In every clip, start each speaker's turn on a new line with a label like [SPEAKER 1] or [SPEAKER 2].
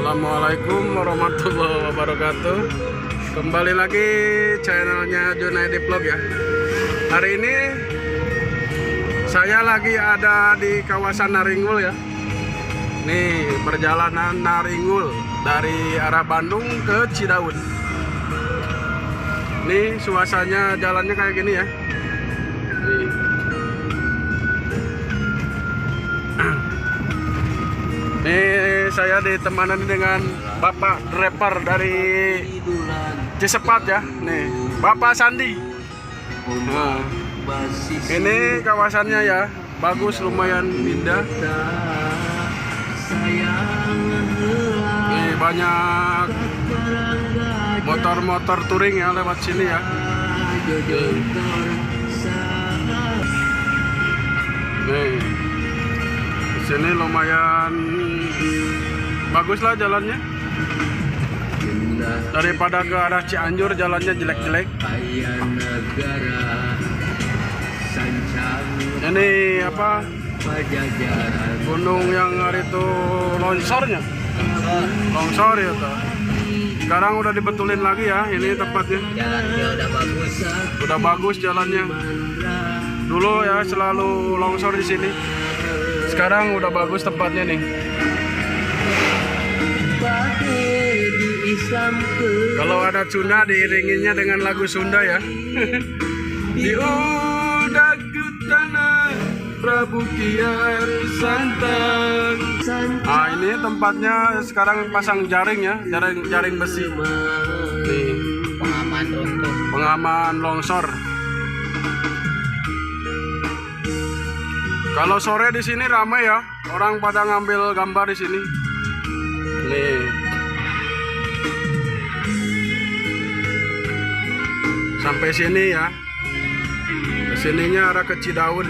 [SPEAKER 1] Assalamualaikum warahmatullahi wabarakatuh. Kembali lagi channelnya Junaidi Vlog ya. Hari ini saya lagi ada di kawasan Naringgul ya. Nih perjalanan Naringgul dari arah Bandung ke Cidaun. Nih suasananya jalannya kayak gini ya. Nih. Nih saya ditemani dengan Bapak driver dari Cisepat ya. Nih Bapak Sandi. Nah, ini kawasannya ya, bagus, lumayan indah. Nih banyak motor-motor touring ya lewat sini ya. Nih di sini lumayan bagus lah jalannya, daripada ke arah Cianjur jalannya jelek-jelek. Ini apa, gunung yang hari itu longsornya, longsor ya toh. Sekarang udah dibetulin lagi ya, ini tempatnya
[SPEAKER 2] Jalannya
[SPEAKER 1] udah bagus jalannya. Dulu ya selalu longsor di sini, sekarang udah bagus tempatnya nih. Kalau ada Sunda diiringinya dengan lagu Sunda ya. Di udaku tanah Prabu Kian Santang. Nah ini tempatnya sekarang pasang jaring ya, jaring besi. Nih pengaman longsor. Kalau sore di sini ramai ya, orang pada ngambil gambar di sini. Nih. Sampai sini ya. Kesininya arah ke Cidaun.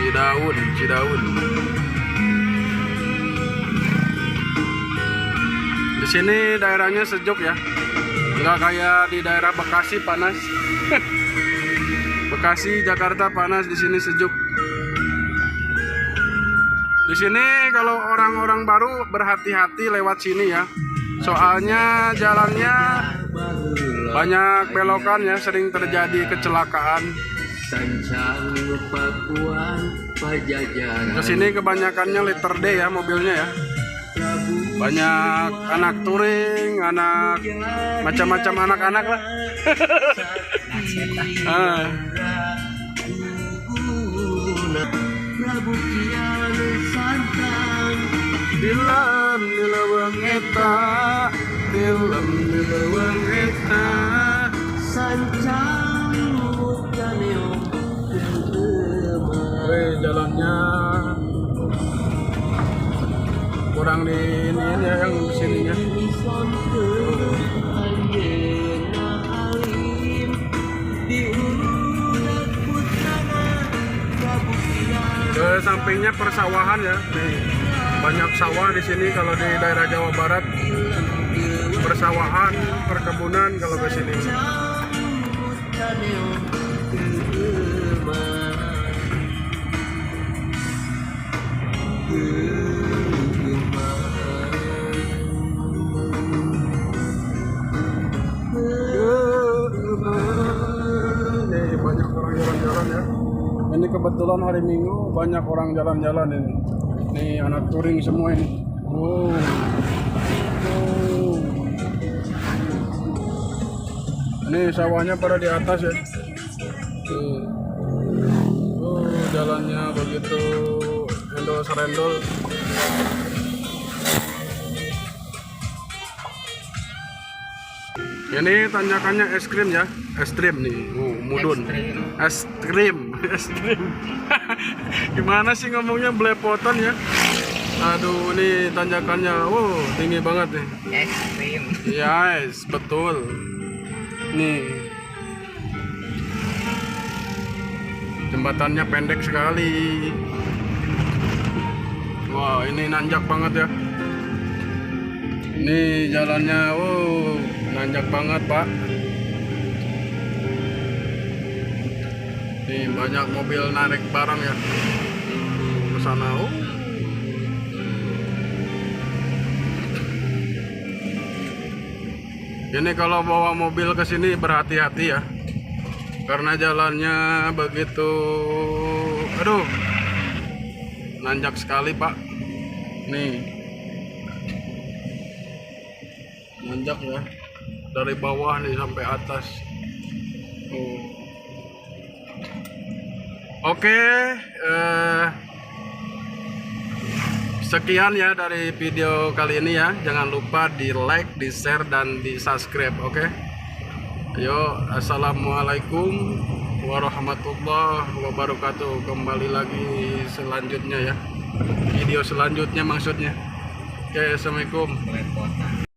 [SPEAKER 1] Cidaun. Di sini daerahnya sejuk ya. Enggak kayak di daerah Bekasi panas. Bekasi, Jakarta panas, di sini sejuk. Di sini kalau orang-orang baru berhati-hati lewat sini ya. Soalnya jalannya banyak belokan ya, sering terjadi kecelakaan. Ke sini kebanyakannya liter D ya mobilnya ya. Banyak anak touring, anak macam-macam anak-anak lah. Film dilawang eta, film dilawang eta, sancang mutaneo. Jalannya kurang di ini ya yang sininya. Ke sampingnya persawahan ya. Nih, banyak sawah di sini kalau di daerah Jawa Barat. Persawahan, perkebunan kalau ke sini. Nih, banyak orang jalan-jalan ya. Ini kebetulan hari Minggu banyak orang jalan-jalan ini. Nih anak touring semua ini. Wow. Ini sawahnya pada di atas ya. Jalannya begitu endol-serendol. Ini tanjakannya es krim ya, es krim nih, mudun, es krim. Gimana sih ngomongnya, belepotan ya. Aduh, ini tanjakannya, tinggi banget nih.
[SPEAKER 2] Es krim.
[SPEAKER 1] Yes, betul. Nih, jembatannya pendek sekali. Wah, ini nanjak banget ya. Ini jalannya, nanjak banget Pak. Nih banyak mobil narik barang ya ke sana. Ini kalau bawa mobil ke sini berhati-hati ya, karena jalannya begitu, aduh, nanjak sekali Pak. Nih, nanjak ya, dari bawah nih sampai atas. Oke, sekian ya dari video kali ini ya. Jangan lupa di like, di share, dan di subscribe. Oke. Ayo, assalamualaikum warahmatullahi wabarakatuh. Kembali lagi selanjutnya ya. Video selanjutnya maksudnya. Oke, assalamualaikum.